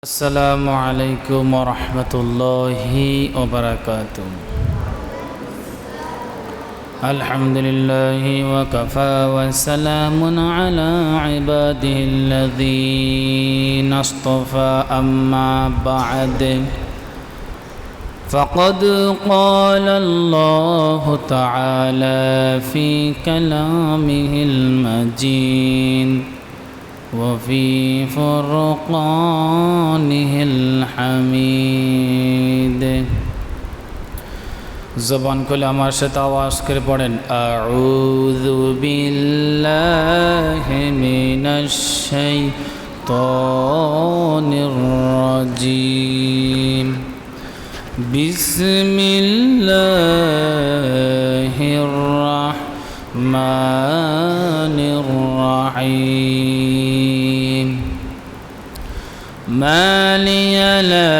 السلام عليكم ورحمة الله وبركاته. الحمد لله وكفى وسلام على عباده الذين اصطفى أما بعد فقد قال الله تعالى في كلامه المجيد وفي فرقانه الحميد. জবান খুলে আমার সাথে আওয়াজ করে পড়েন, আউযু বিল্লাহি মিনাশ শাইতানির রাজিম। বিসমিল্লাহির রাহমানির রাহিম। ما لي لا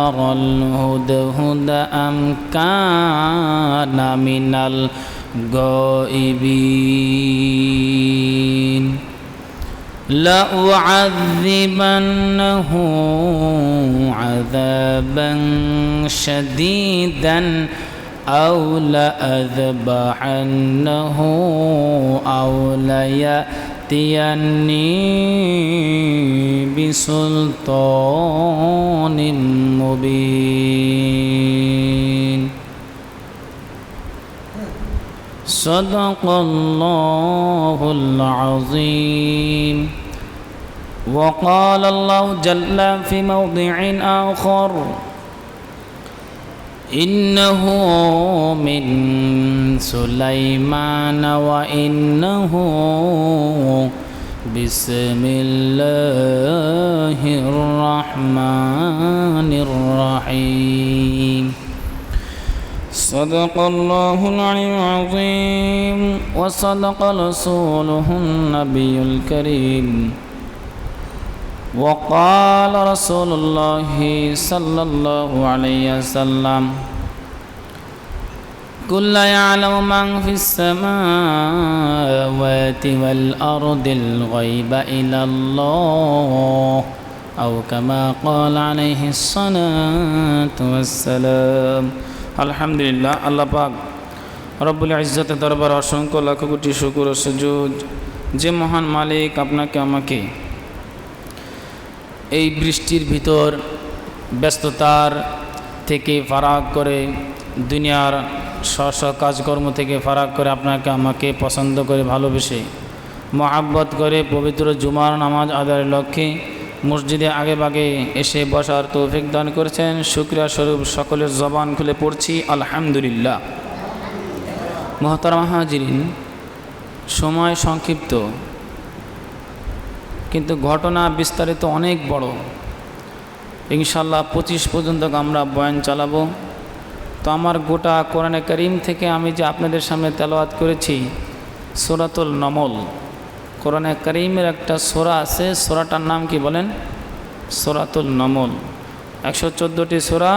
أرى الهدهد أم كان من الغائبين لأعذبنه عذابا شديدا أو لأذبحنه أو ليأتيني بسلطان مبين. صدق الله العظيم. وقال الله جل في موضع آخر إنه من سليمان وإنه بسم الله الرحمن الرحيم. صدق الله العلي العظيم وصدق رسوله النبي الكريم. وقال رسول الله صلى الله عليه وسلم كل يعلم من في السماوات والأرض الغيب إلى الله أو كما قال عليه الصلاة والسلام. আলহামদুলিল্লাহ, আল্লাহ পাক রব্বুল ইজ্জতের দরবারে অসংখ্য লাখ কোটি শুকর ও সুজুদ যে মহান মালিক আপনাকে আমাকে এই বৃষ্টির ভিতর ব্যস্ততার থেকে ফারাক করে, দুনিয়ার স্ব কাজকর্ম থেকে ফারাক করে আপনাকে আমাকে পছন্দ করে ভালোবেসে মহাব্বত করে পবিত্র জুমার নামাজ আদায়ের লক্ষ্যে মসজিদে আগে বাগে এসে বসার তৌফিক দান করেছেন। শুকরিয়া স্বরূপ সকলের জবান খুলে পড়ছি আলহামদুলিল্লাহ। মুহতারাম হাজিরিন, সময় সংক্ষিপ্ত কিন্তু ঘটনা বিস্তারিত অনেক বড়। ইনশাআল্লাহ 25 পর্যন্ত আমরা বয়ান চালাবো। তো আমার গোটা কোরআনে কারীম থেকে আমি যে আপনাদের সামনে তেলাওয়াত করেছি সূরাতুল নমল, কোরআনে কারীমের একটা সূরা আছে, সূরাটার নাম কি বলেন? সূরাতুল নমল। 114টি সূরা,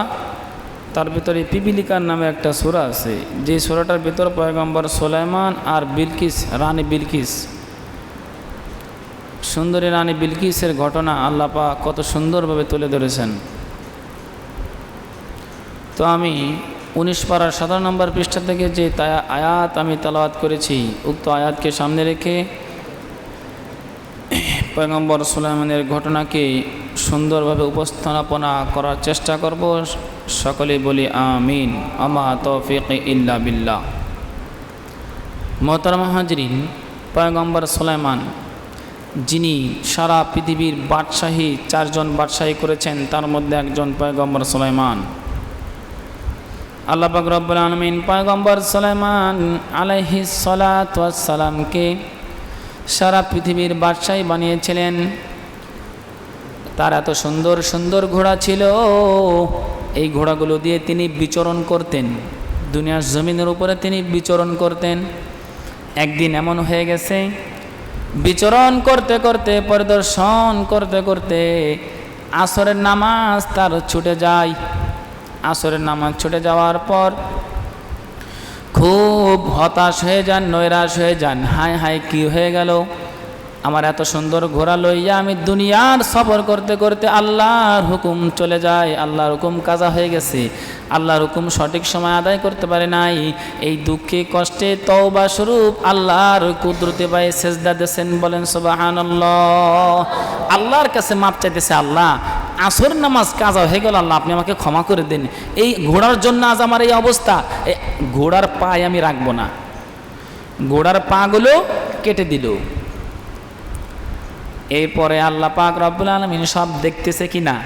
তার ভিতরে পিপিলিকার নামে একটা সূরা আছে, যে সূরাটার ভিতর পয়গম্বর সুলাইমান আর বিলকিস, রানী বিলকিস, সুন্দরী রানী বিলকিসের ঘটনা আল্লাহ পাক কত সুন্দরভাবে তুলে ধরেছেন। তো আমি 19 পারার 17 নম্বর পৃষ্ঠা থেকে যে আয়াত আমি তেলাওয়াত করেছি, উক্ত আয়াতকে সামনে রেখে পয়গম্বর সুলাইমানের ঘটনাকে সুন্দরভাবে উপস্থাপনা করার চেষ্টা করব। সকলেই বলি আমিন। আমা তৌফিক ইল্লা বিল্লাহ। মুহতারাম হাজিরিন, পয়গম্বর সুলাইমান যিনি সারা পৃথিবীর বাদশাহী, 4 জন বাদশাহী করেছেন, তার মধ্যে একজন পয়গম্বর সুলাইমান। আল্লাহ পাক রব্বুল আলামিন পয়গম্বর সুলাইমান আলাইহিস সালাতু ওয়াস সালামকে সারা পৃথিবীর বাদশাহী বানিয়েছিলেন। তার এত সুন্দর সুন্দর ঘোড়া ছিল, এই ঘোড়াগুলো দিয়ে তিনি বিচরণ করতেন, দুনিয়ার জমিনের উপরে তিনি বিচরণ করতেন। একদিন এমন হয়ে গেছে, বিচরণ করতে করতে, পরিদর্শন করতে করতে আসরের নামাজ তার ছুটে যায়। আসরের নামাজ ছুটে যাওয়ার পর খুব হতাশ হয়ে যান, নৈরাশ হয়ে যান। হায় হায়, কি হয়ে গেল? আমার এত সুন্দর ঘোড়া লইয়া আমি দুনিয়ার সফর করতে করতে আল্লাহর হুকুম চলে যায়, আল্লাহর হুকুম কাজা হয়ে গেছে, আল্লাহর হুকুম সঠিক সময় আদায় করতে পারে নাই। এই দুঃখে কষ্টে তওবা স্বরূপ আল্লাহর কুদরতে পায়ে সেজদা দিয়েছেন, বলেন সুবহানাল্লাহ। আল্লাহর কাছে মাপ চাইতেছে, আল্লাহ আসর নামাজ কাজা হয়ে গেল, আল্লাহ আপনি আমাকে ক্ষমা করে দিন, এই ঘোড়ার জন্য আজ আমার এই অবস্থা, ঘোড়ার পায়ে আমি রাখবো না। ঘোড়ার পাগুলো কেটে দিল। এরপরে আল্লাহ পাক রব্বুল আলামিন সব দেখতেছে কি না?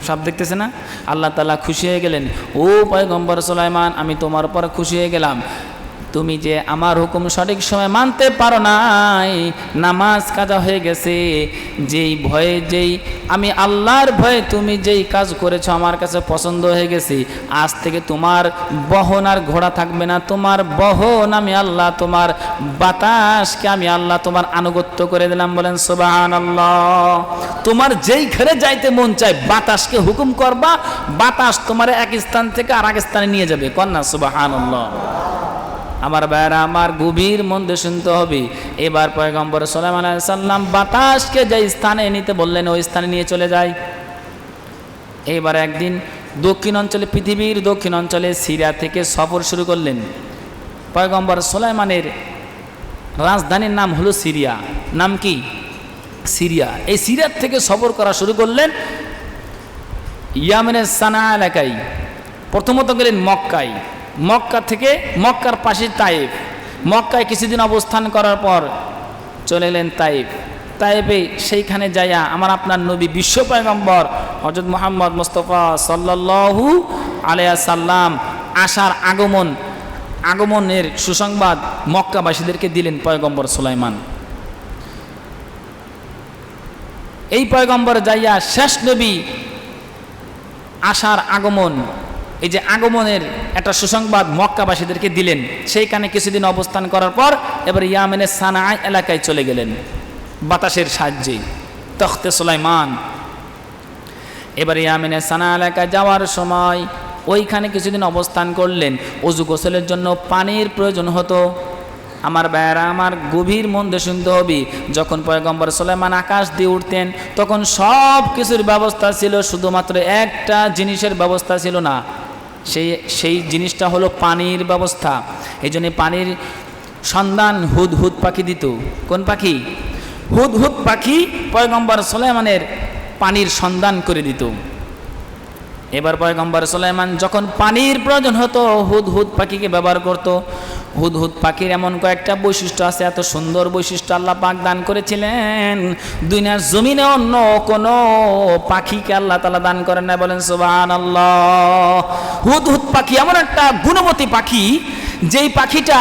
সব দেখতেছে না? আল্লাহ তাআলা খুশি হয়ে গেলেন, ও পয়গম্বর সুলাইমান, আমি তোমার উপর খুশি হয়ে গেলাম, তুমি যে আমার হুকুম সঠিক সময় মানতে পারো নাই, নামাজ কাজা হয়ে গেছে, যেই ভয়ে, যেই আমি আল্লাহর ভয়ে তুমি যেই কাজ করেছো আমার কাছে পছন্দ হয়ে গেছে, আজ থেকে তোমার বহন আর ঘোড়া থাকবে না, তোমার বহন আমি আল্লাহ, তোমার বাতাসকে আমি আল্লাহ তোমার আনুগত্য করে দিলাম, বলেন সুবহানাল্লাহ। তোমার যেইখানে যাইতে মন চায় বাতাসকে হুকুম করবা, বাতাস তোমার এক স্থান থেকে আর এক স্থানে নিয়ে যাবে, কন্যা সুবহানাল্লাহ। আমার ভাইয়েরা, আমার গভীর মন দিয়ে শুনতে হবে। এবার পয়গম্বর সুলাইমান আলাইহিস সালাম বাতাসকে যে স্থানে নিতে বললেন ওই স্থানে নিয়ে চলে যায়। এবার একদিন দক্ষিণ অঞ্চলে, পৃথিবীর দক্ষিণ অঞ্চলে সিরিয়া থেকে সফর শুরু করলেন। পয়গম্বর সুলাইমানের রাজধানীর নাম হলো সিরিয়া। নাম কি? সিরিয়া। এই সিরিয়ার থেকে সফর করা শুরু করলেন ইয়ামেনের সানা এলাকায়। প্রথমত গেলেন মক্কায়, মক্কা থেকে মক্কার পাশে তাইফ, মক্কায় কিছুদিন অবস্থান করার পর চলে এলেন তাইফ। তাইফে সেইখানে যাইয়া আমার আপনার নবী বিশ্ব পয়গম্বর হযরত মুহাম্মদ মুস্তাফা সাল্লাল্লাহু আলাইহি সাল্লাম আসার আগমনের সুসংবাদ মক্কাবাসীদেরকে দিলেন পয়গম্বর সুলাইমান। এই পয়গম্বর যাইয়া শেষ নবী আসার আগমন, এই যে আগমনের একটা সুসংবাদ মক্কাবাসীদেরকে দিলেন। সেইখানে কিছুদিন অবস্থান করার পর এবার ইয়ামেনের সানা এলাকায় চলে গেলেন বাতাসের সাহায্যে, তখতে সুলাইমান। এবার ইয়ামেনের সানা এলাকায় যাওয়ার সময় ওইখানে কিছুদিন অবস্থান করলেন। অজু গোসলের জন্য পানির প্রয়োজন হতো। আমার ভাইয়েরা, আমার গভীর মন দিয়ে শুনতে হবে, যখন পয়গম্বর সুলাইমান আকাশ দিয়ে উঠতেন তখন সব কিছুর ব্যবস্থা ছিল, শুধুমাত্র একটা জিনিসের ব্যবস্থা ছিল না, সেই জিনিসটা হলো পানির ব্যবস্থা। এই জন্য পানির সন্ধান হুদহুদ পাখি দিত। কোন পাখি? হুদহুদ পাখি পয়গম্বর সুলাইমানের পানির সন্ধান করে দিত। এবার পয়গম্বর সুলাইমান যখন পানির প্রয়োজন হতো হুদহুদ পাখিকে ব্যবহার করত। হুদহুদ পাখির এমন কয়েকটা বৈশিষ্ট্য আছে, এত সুন্দর বৈশিষ্ট্য আল্লাহ পাক দান করেছিলেন, দুনিয়ার জমিনে অন্য কোনো পাখিকে আল্লাহ তাআলা দান করেন না, বলেন সুবহানাল্লাহ। হুদহুদ পাখি এমন একটা গুণবতী পাখি, যেই পাখিটা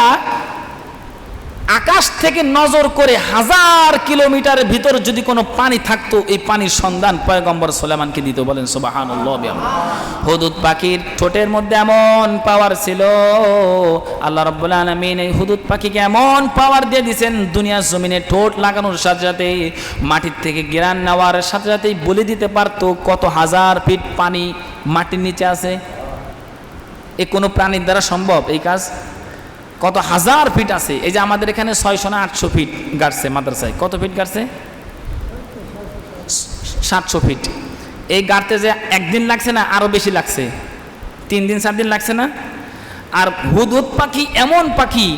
আকাশ থেকে নজর করে 1000 কিলোমিটারের ভিতর যদি কোনো পানি থাকতো এই পানির সন্ধান পয়গম্বর সুলাইমানকে দিত, বলেন সুবহানাল্লাহ। হুদহুদ পাখির ঠোঁটের মধ্যে এমন পাওয়ার ছিল, আল্লাহ রাব্বুল আলামিন এই হুদহুদ পাখিকে এমন পাওয়ার দিয়ে দিয়েছেন, দুনিয়ার জমিনে ঠোঁট লাগানোর সাথে সাথে মাটির থেকে ঘ্রাণ নেওয়ার সাথে সাথেই বলে দিতে পারতো কত হাজার ফিট পানি মাটির নিচে আছে। এ কোনো প্রাণীর দ্বারা সম্ভব এই কাজ? কত হাজার ফিট আছে। এই যে আমাদের এখানে 600 না 800 ফিট গাড়ছে মাদ্রাসায়, কত ফিট গাড়ছে? 700 ফিট। এই গাড়তে যে একদিন লাগছে না, আরো বেশি লাগছে, 3 দিন 4 দিন লাগছে না? আর হুদহুদ পাখি এমন পাখি,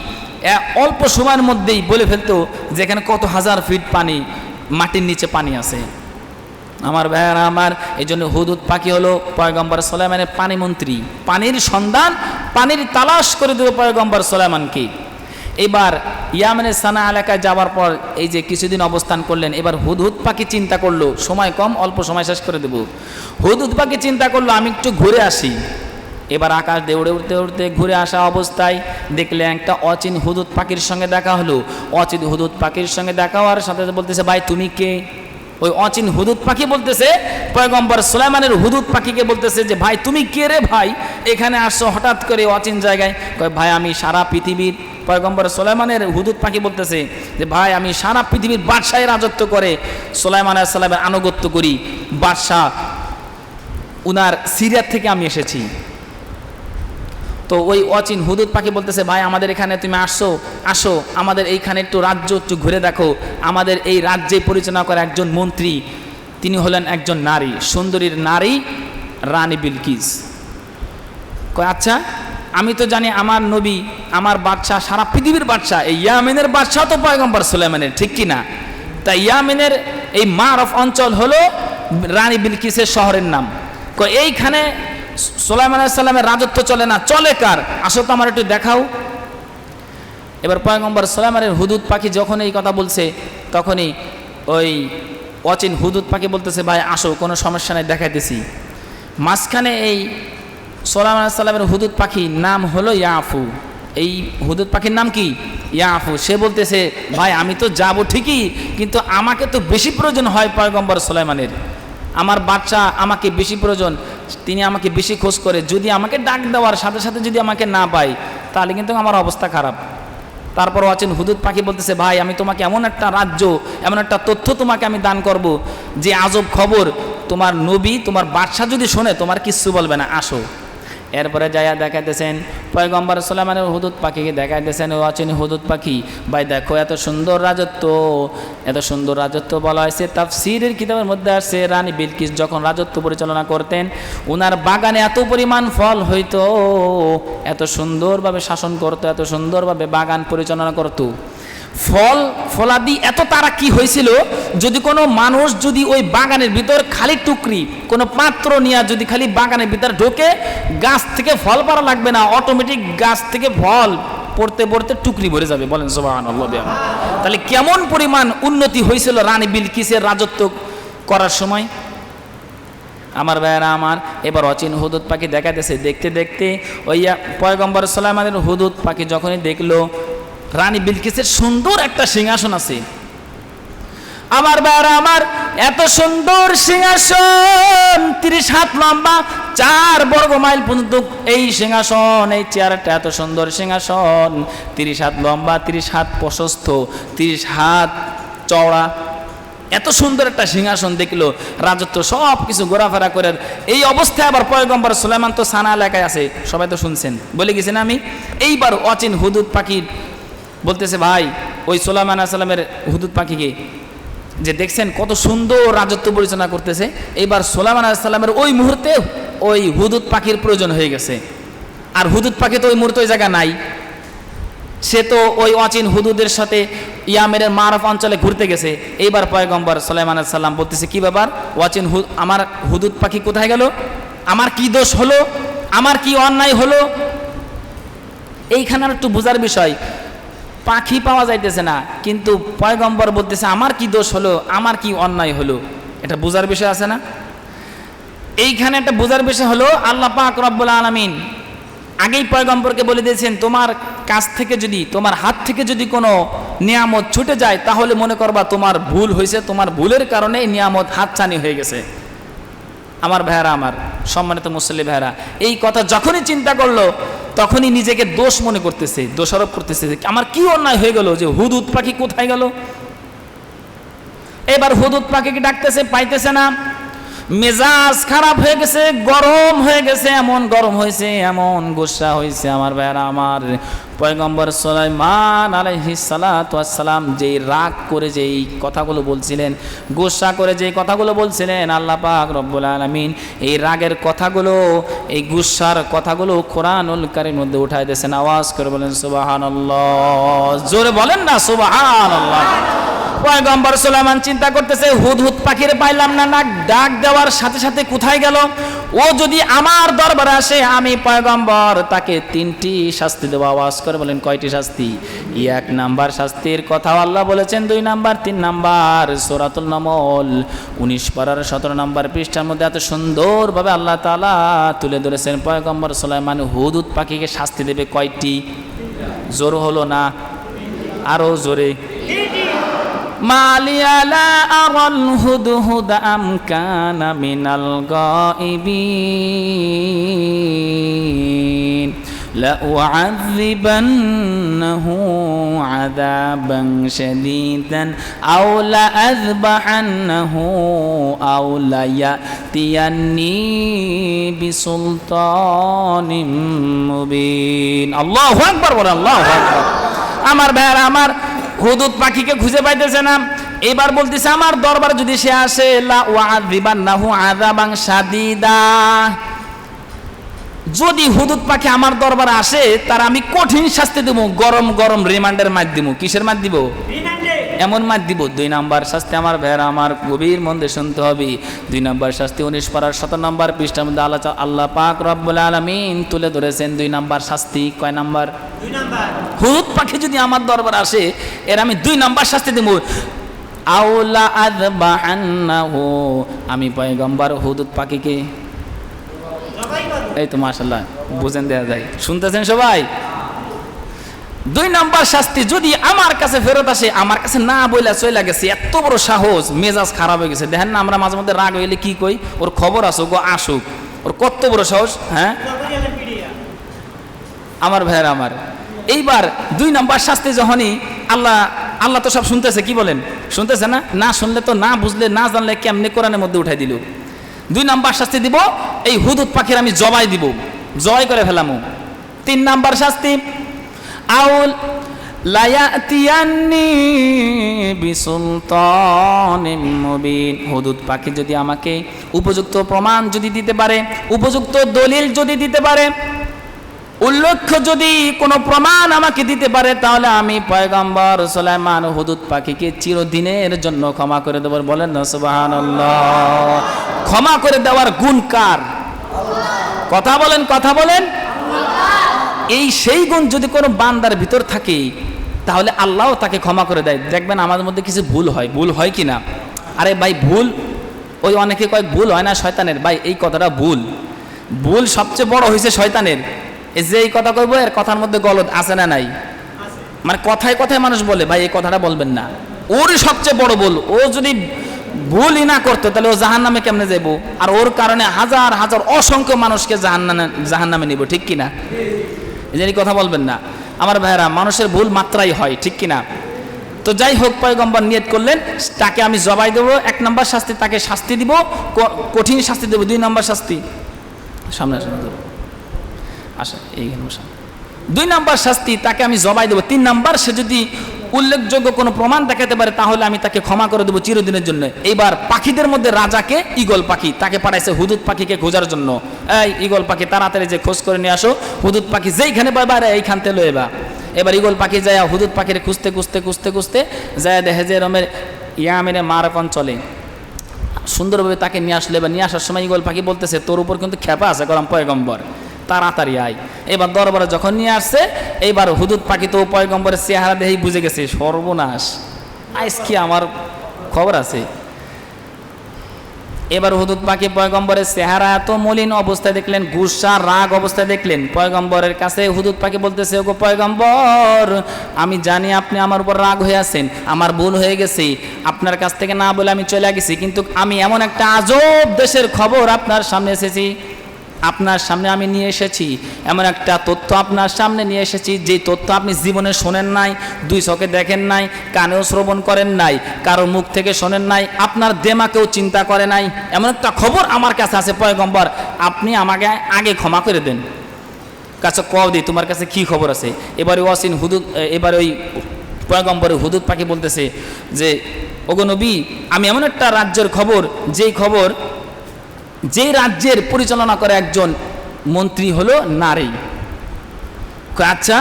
অল্প সময়ের মধ্যেই বলে ফেলতো যেখানে কত হাজার ফিট পানি, মাটির নিচে পানি আছে। আমার ভাইয়ারা আমার, এই জন্য হুদহুদ পাখি হলো পয়গম্বর সুলাইমানের পানি মন্ত্রী। পানির সন্ধান, পানির তালাশ করে দেবে পয়গম্বর সুলাইমানকে। এবার ইয়ামেনের সানা এলাকায় যাওয়ার পর এই যে কিছুদিন অবস্থান করলেন, এবার হুদহুদ পাখি চিন্তা করলো সময় কম, অল্প সময় শেষ করে দেব। হুদহুদ পাখি চিন্তা করলো আমি একটু ঘুরে আসি। এবার আকাশ দিয়ে উড়ে উড়তে উড়তে ঘুরে আসা অবস্থায় দেখলে একটা অচিন হুদহুদ পাখির সঙ্গে দেখা হলো। অচিন হুদহুদ পাখির সঙ্গে দেখা হওয়ার সাথে সাথে বলতেছে, ভাই তুমি কে? ওই অচিন হুদহুদ পাখি বলতেছে পয়গম্বর সুলাইমানের হুদহুদ পাখিকে বলতেছে যে ভাই তুমি কে রে ভাই, এখানে আসছো হঠাৎ করে অচিন জায়গায়? কয় ভাই আমি সারা পৃথিবীর, পয়গম্বর সুলাইমানের হুদহুদ পাখি বলতেছে যে ভাই আমি সারা পৃথিবীর বাদশাহের রাজত্ব করে সুলাইমান আলাইহিস সালামের আনুগত্য করি, বাদশাহ উনার সিরিয়া থেকে আমি এসেছি। তো তো ওই অচিন হুদুদ পাখি বলতেছে, ভাই আমাদের এখানে তুমি আসো, আমাদের এইখানে একটু রাজ্য একটু ঘুরে দেখো। আমাদের এই রাজ্যে পরিচালনা করা একজন মন্ত্রী, তিনি হলেন একজন নারী, সুন্দরীর নারী রানী বিলকিস। কয় আচ্ছা, আমি তো জানি আমার নবী, আমার বাদশাহ, সারা পৃথিবীর বাদশাহ, এই ইয়ামেনের বাদশাহ তো পয়গম্বর সুলাইমানের, ঠিক কি না? তাই ইয়ামেনের এই মারফ অঞ্চল হলো রানী বিলকিসের শহরের নাম। কয় এইখানে সুলাইমান আলাইহিস সালামের রাজত্ব চলে না, চলে কার? আসো তো আমার একটু দেখাও। এবার পয়গম্বর সুলাইমানের হুদুদ পাখি যখন এই কথা বলছে, তখনই ওই অচিন হুদুদ পাখি বলতেছে, ভাই আসো, কোনো সমস্যা নেই, দেখাইতেছি। মাঝখানে এই সুলাইমান আলাইহিস সালামের হুদুদ পাখি নাম হলো ইয়াফু। এই হুদুদ পাখির নাম কি? ইয়াফু। সে বলতেছে, ভাই আমি তো যাব ঠিকই, কিন্তু আমাকে তো বেশি প্রয়োজন হয় পয়গম্বর সুলাইমানের, আমার বাচ্চা আমাকে বেশি প্রয়োজন, তিনি আমাকে বেশি খোঁজ করে। যদি আমাকে ডাক দেওয়ার সাথে সাথে যদি আমাকে না পাই, তাহলে কিন্তু আমার অবস্থা খারাপ। তারপর আছেন হুদুদ পাখি বলতেছে, ভাই আমি তোমাকে এমন একটা রাজ্য, এমন একটা তথ্য তোমাকে আমি দান করব, যে আজব খবর তোমার নবী, তোমার বাদশা যদি শোনে তোমার কিচ্ছু বলবে না, আসো। এরপরে যাইয়া দেখাইতেছেন পয়গম্বর সুলাইমানের হুদুদ পাখিকে, দেখাইতেছেন ও আছেন হুদুদ পাখি, ভাই দেখো এত সুন্দর রাজত্ব, এত সুন্দর রাজত্ব বলা হয়েছে। তাফসীরের কিতাবের মধ্যে আসছে, রানী বিলকিস যখন রাজত্ব পরিচালনা করতেন, ওনার বাগানে এত পরিমাণ ফল হইতো, এত সুন্দরভাবে শাসন করতো, এত সুন্দরভাবে বাগান পরিচালনা করতো। ফলাদি এত তারা কি হয়েছিল, যদি কোনো মানুষ যদি ওই বাগানের ভিতর খালি টুকরি কোনো পাত্র নিয়ে যদি খালি বাগানের ভিতর ঢোকে, গাছ থেকে ফল পাড়া লাগবে না, অটোমেটিক গাছ থেকে ফল পড়তে পড়তে টুকরি ভরে যাবে। বলেন সুবহানাল্লাহ। তাহলে কেমন পরিমাণ উন্নতি হয়েছিল রানী বিলকিসের রাজত্ব করার সময়। আমার ভাইয়েরা আমার, এবার অচিন হুদুদ পাখি দেখাতেছে। দেখতে দেখতে ওই পয়গম্বর সুলাইমানের হুদুদ পাখি যখনই দেখলো রানী বিলকিসের সুন্দর একটা সিংহাসন আছে, আমার ভাইয়েরা আমার, এত সুন্দর সিংহাসন, 30 হাত লম্বা, 4 বর্গ মাইল পর্যন্ত এই সিংহাসন, এই চেয়ারটা এত সুন্দর সিংহাসন, 30 হাত লম্বা, 30 হাত প্রশস্ত, 30 হাত চওড়া, এত সুন্দর একটা সিংহাসন দেখলো। রাজত্ব সব কিছু ঘোরাফেরা করে এই অবস্থায় আবার পয়গম্বর সুলাইমান তো সানা এলাকায় আছে, সবাই তো শুনছেন, বলে গেছেন আমি। এইবার অচিন হুদুদ পাখি বলতেছে, ভাই ওই সুলাইমান আলাইহিস সালামের হুদুদ পাখিকে যে দেখছেন কত সুন্দর রাজত্ব পরিচালনা করতেছে, এইবার সুলাইমান আলাইহিস সালামের ওই মুহূর্তে ওই হুদুদ পাখির প্রয়োজন হয়ে গেছে। আর হুদুদ পাখি তো ওই মুহূর্তে ওই জায়গা নাই, সে তো ওই অচিন হুদুদের সাথে ইয়ামেনের মারফ অঞ্চলে ঘুরতে গেছে। এইবার পয়গম্বর সুলাইমান আলাইহিস সালাম বলতেছে, কি ব্যাপার অচিন আমার হুদুদ পাখি কোথায় গেল, আমার কি দোষ হলো, আমার কি অন্যায় হলো? এইখানে একটু বোঝার বিষয়, পাখি পাওয়া যাইতেছে না, কিন্তু পয়গম্বর বলতেছে আমার কি দোষ হলো, আমার কি অন্যায় হলো, এটা বোঝার বিষয় আছে না? এইখানে একটা বোঝার বিষয় হলো, আল্লাহ পাক রব্বুল আলামিন আগেই পয়গম্বরকে বলে দিয়েছেন, তোমার কাছ থেকে যদি, তোমার হাত থেকে যদি কোনো নিয়ামত ছুটে যায়, তাহলে মনে করবা তোমার ভুল হয়েছে, তোমার ভুলের কারণে নিয়ামত হাতছানি হয়ে গেছে। আমার ভাইয়েরা, আমার সম্মানিত মুসল্লি ভাইয়েরা, এই কথা যখনই চিন্তা করলো, তখনই নিজেকে দোষ মনে করতেছে, দোষারোপ করতেছে, আমার কি অন্যায় হয়ে গেল, যে হুদুদ পাখি কোথায় গেল। এবার হুদুদ পাখিকে ডাকতেছে, পাইতেছে না, মেজাজ খারাপ হয়ে গেছে, গরম হয়ে গেছে, এমন গরম হয়েছে, এমন গুসা হয়েছে। আমার ভাইয়েরা আমার, পয়গম্বর সুলাইমান আলাইহিস সালাতু ওয়াস সালাম যেই রাগ করে যেই কথাগুলো বলছিলেন, গুসা করে যেই কথাগুলো বলছিলেন, আল্লাহ পাক রব্বুল আলামিন এই রাগের কথাগুলো, এই গুসার কথাগুলো কোরআনুল কারীমের মধ্যে উঠাই দিয়েছেন। আওয়াজ করে বলেন সুবহানাল্লাহ, জোরে বলেন না সুবহানাল্লাহ। পয়গম্বর সুলাইমান চিন্তা করতেছে, হুদহুদ পাখির পাইলাম না, ডাক দেওয়ার সাথে সাথে কোথায় গেল, ও যদি আমার দরবারে আসে, আমি পয়গম্বর তাকে 3টি শাস্তি দেব। আওয়াজ করে বলেন কয়টি শাস্তি? 1 নাম্বার শাস্তির কথা আল্লাহ বলেছেন, 2 নাম্বার, 3 নাম্বার সূরাতুল নামল 19 পারার 17 নাম্বার পৃষ্ঠার মধ্যে এত সুন্দরভাবে আল্লাহ তাআলা তুলে ধরেছেন। পয়গম্বর সুলাইমান হুদহুদ পাখিকে শাস্তি দেবে কয়টি? জোর হলো না, আরো জোরে। মালিয়া লা আরাল হুদহুদ আম কানা মিনাল গায়িবিন। লাউআযিবান্নাহু আযাবান শাদীদান আও লাআযবাহান্নাহু আও লায়াতিয়ান্নী বিসুলতানিম মুবিন। আল্লাহু আকবার বলেন, আল্লাহু আকবার। আমার ভাইরা, আমার হুদুদ পাখিকে খুঁজে পাইতেছে না। এবার বলতেছে আমার দরবারে যদি সে আসে, লাউআযিবান্নাহু আযাবান শাদীদা, যদি হুদুদ পাখি আমার দরবারে আসে তার আমি কঠিন শাস্তি দেব, গরম গরম রিমান্ডের মার দিব। কিসের মার দিব? এমন মার দিব। 2 নাম্বার শাস্তি আমার ভাইরা আমার গভীর মন দিয়ে শুনতে হবে। 2 নাম্বার শাস্তি 19 পারার 17 নম্বর পৃষ্ঠার মধ্যে আল্লাহ পাক রব্বুল আলামিন তুলে ধরেছেন। 2 নাম্বার শাস্তি কয় নাম্বার? 2 নাম্বার। হুদুদ পাখি যদি আমার দরবারে আসে এর আমি 2 নাম্বার শাস্তি দেব। আওলা আযবাহান্নাহু, আমি পয়গম্বর হুদুদ পাখিকে, এই তো মাশাআল্লাহ বুঝেন দেয়া যায়, শুনতেছেন সবাই? 2 নাম্বার শাস্তি যদি আমার কাছে ফেরত আসে, আমার কাছে না বইলা চলে গেছে, এত বড় সাহস, মেজাজ খারাপ হয়ে গেছে। দেখেন না আমরা মাঝে মধ্যে রাগ হইলে কি কই, ওর খবর আসুক, ও আসুক, ওর কত বড় সাহস। হ্যাঁ আমার ভাইয়ের আমার, এইবার 2 নাম্বার শাস্তি যখনই আল্লাহ তো সব শুনতেছে, কি বলেন? শুনতেছে না? না শুনলে তো, না বুঝলে, না জানলে কেমনে কোরআনের মধ্যে উঠাই দিল। 2 নাম্বার শাস্তি দিব, এই হুদুদ পাখির আমি জবাই দিব, জবাই করে ফেলামু। 3 নাম্বার শাস্তি আউল লায়াতিয়ান্নী বিসুলতানিম মুবিন, হুদুদ পাখি যদি আমাকে উপযুক্ত প্রমাণ যদি দিতে পারে, উপযুক্ত দলিল যদি দিতে পারে, উল্লেখ্য যদি কোনো প্রমাণ আমাকে দিতে পারে, তাহলে আমি পয়গম্বর সুলাইমান হুদুদ পাখিকে চিরদিনের জন্য ক্ষমা করে দেব। বলেন না সুবহানাল্লাহ। ক্ষমা করে দেওয়ার গুণ কার? কথা বলেন, কথা বলেন। এই সেই গুণ যদি কোনো বান্দার ভিতর থাকে তাহলে আল্লাহ তাকে ক্ষমা করে দেয়। দেখবেন আমাদের মধ্যে কিছু ভুল হয়, ভুল হয় কি না? আরে ভাই ভুল, ওই অনেকে কয় ভুল হয় না শয়তানের। ভাই এই কথাটা ভুল, ভুল সবচেয়ে বড় হয়েছে শয়তানের। এই যে এই কথা কইবো, এর কথার মধ্যে গলদ আছে না নাই? মানে কথায় কথায় মানুষ বলে ভাই এই কথাটা বলবেন না, ওরই সবচেয়ে বড় ভুল। ও যদি ভুলই না করতো তাহলে ও জাহান্নামে কেমনে যাবো? আর ওর কারণে হাজার হাজার অসংখ্য মানুষকে জাহান্নামে নিব, ঠিক কিনা? এই যে কথা বলবেন না আমার ভাইয়েরা, মানুষের ভুল মাত্রাই হয়, ঠিক কিনা? তো যাই হোক, পয়গম্বর নিয়ত করলেন তাকে আমি জবাই দেবো। 1 নাম্বার শাস্তি, তাকে শাস্তি দিব, কঠিন শাস্তি দেবো। 2 নাম্বার শাস্তি, সামনে আসা এইখানে বসা। 2 নাম্বার শাস্তি, তাকে আমি জবাই দেবো। 3 নাম্বার, সে যদি উল্লেখযোগ্য কোনো প্রমাণ দেখাতে পারে তাহলে আমি তাকে ক্ষমা করে দেবো চিরদিনের জন্য। এইবার পাখিদের মধ্যে রাজাকে ঈগল পাখি, তাকে পাঠাইছে হুদুদ পাখিকে খোঁজার জন্য। এই ঈগল পাখি তাড়াতাড়ি যে খোঁজ করে নিয়ে আসো, হুদুদ পাখি যেইখানে পাইবা এইখান থেকে লইবা। এবার ঈগল পাখি যায় হুদুদ পাখির খুঁজতে খুঁজতে খুঁজতে খুঁজতে যায়, দেখে যে রমের ইয়ামেনে মারফ অঞ্চলে সুন্দরভাবে তাকে নিয়ে আসলে। এবার নিয়ে আসার সময় ঈগল পাখি বলতেছে তোর উপর কিন্তু খেপা আছে গরম পয়গম্বর, তাড়াতাড়ি আয়। এবার দরবারে যখন নিয়ে আসছে, এইবার হুদুদ পাখি তো পয়গম্বরের চেহারা দেখেই বুঝে গেছে সর্বনাশ, আজ কি আমার খবর আছে। এবার হুদুদ পাখি পয়গম্বরের চেহারা এত মলিন অবস্থায় দেখলেন, গুসা রাগ অবস্থায় দেখলেন। পয়গম্বরের কাছে হুদুদ পাখি বলতেছে ওগো পয়গম্বর, আমি জানি আপনি আমার উপর রাগ হয়ে আছেন, আমার ভুল হয়ে গেছে, আপনার কাছ থেকে না বলে আমি চলে গেছি, কিন্তু আমি এমন একটা আজব দেশের খবর আপনার সামনে এসেছি, আপনার সামনে আমি নিয়ে এসেছি, এমন একটা তথ্য আপনার সামনে নিয়ে এসেছি যে তথ্য আপনি জীবনে শোনেন নাই, 2 চোখে দেখেন নাই, কানেও শ্রবণ করেন নাই, কারো মুখ থেকে শোনেন নাই, আপনার দেমাকেও চিন্তা করে নাই। এমন একটা খবর আমার কাছে আছে পয়গম্বর, আপনি আমাকে আগে ক্ষমা করে দেন। কাছে কও দিই তোমার কাছে কি খবর আছে। এবারে ওয়াসিন হুদুদ, এবার ওই পয়গম্বরে হুদুদ পাখি বলতেছে যে ওগো নবী, আমি এমন একটা রাজ্যের খবর, যেই রাজ্যের পরিচালনা করে একজন মন্ত্রী হলো নারী। আচ্ছা,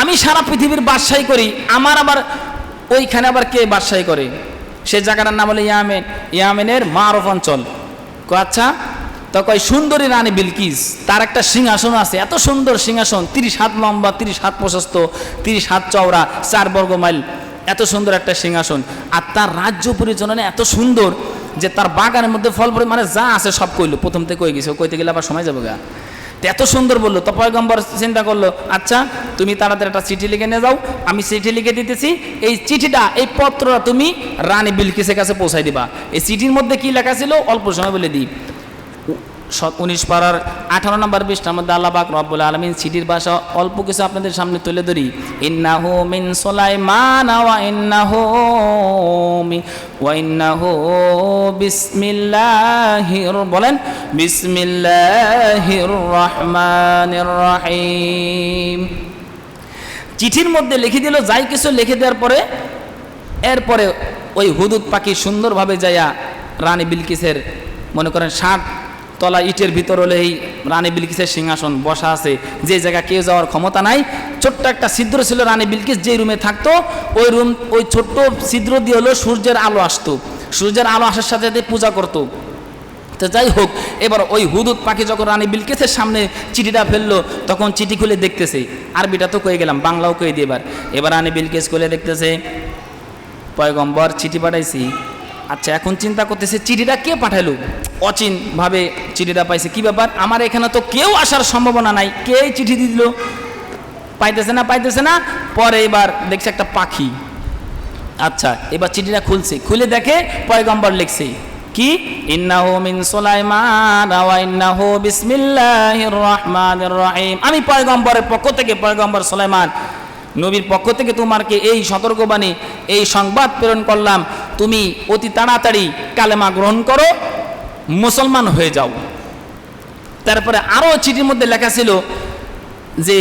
আমি সারা পৃথিবীর বাদশাহী করি, আমার আবার ওইখানে আবার কে বাদশাহী করে? সে জায়গাটার নাম হলো ইয়ামেন, ইয়ামেনের মারফ অঞ্চল। আচ্ছা, তো কয় সুন্দরী রানী বিলকিস, তার একটা সিংহাসন আছে, এত সুন্দর সিংহাসন, 30 হাত লম্বা, 30 হাত প্রশস্ত, 30 হাত চওড়া, 4 বর্গ মাইল, এত সুন্দর একটা সিংহাসন। আর তার রাজ্য পরিচালনা এত সুন্দর যে তার বাগানের মধ্যে ফল ফল মানে যা আছে সব কইলো, প্রথম থেকে কই গেছে, কইতে গেলে আবার সময় যাবে গা, এত সুন্দর বললো। তো পয়গম্বর চিন্তা করলো, আচ্ছা তুমি তাড়াতাড়ি একটা চিঠি লিখে নিয়ে যাও, আমি চিঠি লিখে দিতেছি, এই চিঠিটা, এই পত্রটা তুমি রানী বিলকিসের কাছে পৌঁছাই দিবা। এই চিঠির মধ্যে কি লেখা ছিল অল্প সময় বলে দিই, 19 পারার 18 নম্বর পৃষ্ঠার মধ্যে আল্লাহ পাক রব্বুল আলামিন চিঠির ভাষা অল্প কিছু আপনাদের সামনে তুলে ধরি। ইন্নাহু মিন সুলাইমান ওয়া ইন্নাহু বলেন বিসমিল্লাহির রহমানির রহিম। চিঠির মধ্যে লিখে দিল, যাই কিছু লিখে দেওয়ার পরে এরপরে ওই হুদুদ পাখি সুন্দরভাবে যাইয়া রানী বিলকিসের মনে করেন 60 তলা ইটের ভিতর হলে এই রানী বিলকিসের সিংহাসন বসা আছে, যে জায়গা কেউ যাওয়ার ক্ষমতা নাই। ছোট্ট একটা ছিদ্র ছিল, রানী বিলকিস যে রুমে থাকতো ওই ছোট্ট ছিদ্র দিয়ে হলো সূর্যের আলো আসতো, সূর্যের আলো আসার সাথে সাথে পূজা করতো। তো যাই হোক, এবার ওই হুদুদ পাখি যখন রানী বিলকিসের সামনে চিঠিটা ফেললো, তখন চিঠি খুলে দেখতেছে, আরবিটা তো কয়ে গেলাম, বাংলাও কয়ে দিয়ে এবার রানী বিলকিস খুলে দেখতেছে পয়গম্বর চিঠি পাঠাইছি। আচ্ছা, এখন চিন্তা করতেছে চিঠিটা কে পাঠালো, অচিন ভাবে চিঠিটা পাইছে, কি ব্যাপার, আমার এখানে তো কেউ আসার সম্ভাবনা নাই, কে চিঠি দিল, পাইতেছে না। পরে এবার দেখছে একটা পাখি। আচ্ছা, এবার চিঠিটা খুলছে, খুলে দেখে পয়গম্বর লিখছে কি, ইন্নাহু মিন সুলাইমান ওয়া ইন্নাহু বিসমিল্লাহির রহমানির রহিম। আমি পয়গম্বরের পক্ষ থেকে, পয়গম্বর সুলাইমান নবীর পক্ষ থেকে তোমাকে এই সতর্কবাণী, এই সংবাদ প্রেরণ করলাম, তুমি অতি তাড়াতাড়ি কালেমা গ্রহণ করো, মুসলমান হয়ে যাও। তারপরে আরও চিঠির মধ্যে লেখা ছিল যে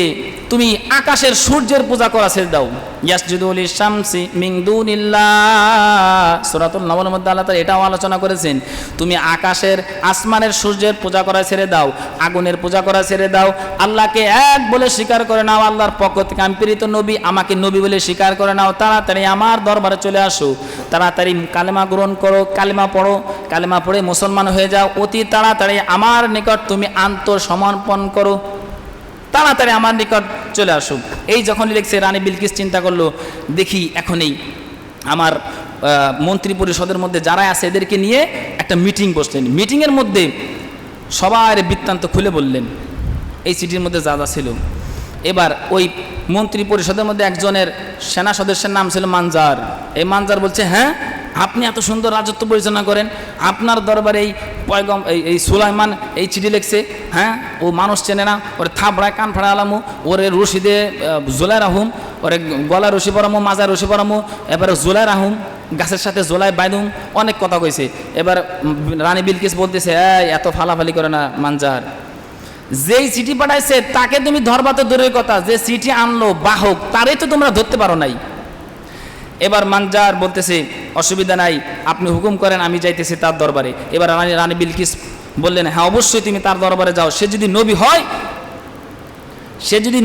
তুমি আকাশের সূর্যের পূজা করা ছেড়ে দাও। ইয়াসজুদু লিশ-শামসি মিন দুনিল্লাহ, সূরাতুল নমলের মধ্যে আল্লাহ তাআলা এটাও আলোচনা করেছেন, তুমি আকাশের আসমানের সূর্যের পূজা করা ছেড়ে দাও, আগুনের পূজা করা ছেড়ে দাও, আল্লাহকে এক বলে স্বীকার করে নাও, আল্লাহর পক্ষ থেকে আমি প্রেরিত নবী, আমাকে নবী বলে স্বীকার করে নাও, তাড়াতাড়ি আমার দরবারে চলে আসো, তাড়াতাড়ি কালেমা গ্রহণ করো, কালেমা পড়ো, কালেমা পড়ে মুসলমান হয়ে যাও, অতি তাড়াতাড়ি আমার নিকট তুমি আত্মসমর্পণ করো, তাড়াতাড়ি আমার নিকট চলে আসুক। এই যখন লিখছে, রানী বিলকিস চিন্তা করলো, দেখি এখনই আমার মন্ত্রী পরিষদের মধ্যে যারা আছে এদেরকে নিয়ে একটা মিটিং বসলেন। মিটিংয়ের মধ্যে সবার বৃত্তান্ত খুলে বললেন, এই চিঠির মধ্যে যা যা ছিল। এবার ওই মন্ত্রী পরিষদের মধ্যে একজনের সেনা সদস্যের নাম ছিল মানজার। এই মানজার বলছে, হ্যাঁ আপনি এত সুন্দর রাজত্ব পরিচালনা করেন, আপনার দরবারে এই সুলাইমান এই চিঠি লিখছে, হ্যাঁ ও মানুষ চেনে না, ওরে থাবড়ায় কান ফাড়া আলামু, ওরে রশিদে জোলাই রাহুম, ওরে গলায় রশি পরামু, মাজায় রশি পরামু, এবারে জোলাই রাহুম, গাছের সাথে জোলাই বাইদুম, অনেক কথা কইছে। এবার রানী বিলকিস বলতেছে, এত ফালাফালি করে না মানজার, যেই চিঠি পাঠাইছে তাকে তুমি ধরবা তো দূরের কথা, যে চিঠি আনলো বাহক তারই তো তোমরা ধরতে পারো নাই। এবার মানজার বলতেছে, অসুবিধা নাই, আপনি হুকুম করেন, আমি যাইতেছি তার দরবারে। এবার রানী বিলকিস বললেন, হ্যাঁ অবশ্যই তুমি তার দরবারে যাও, সে যদি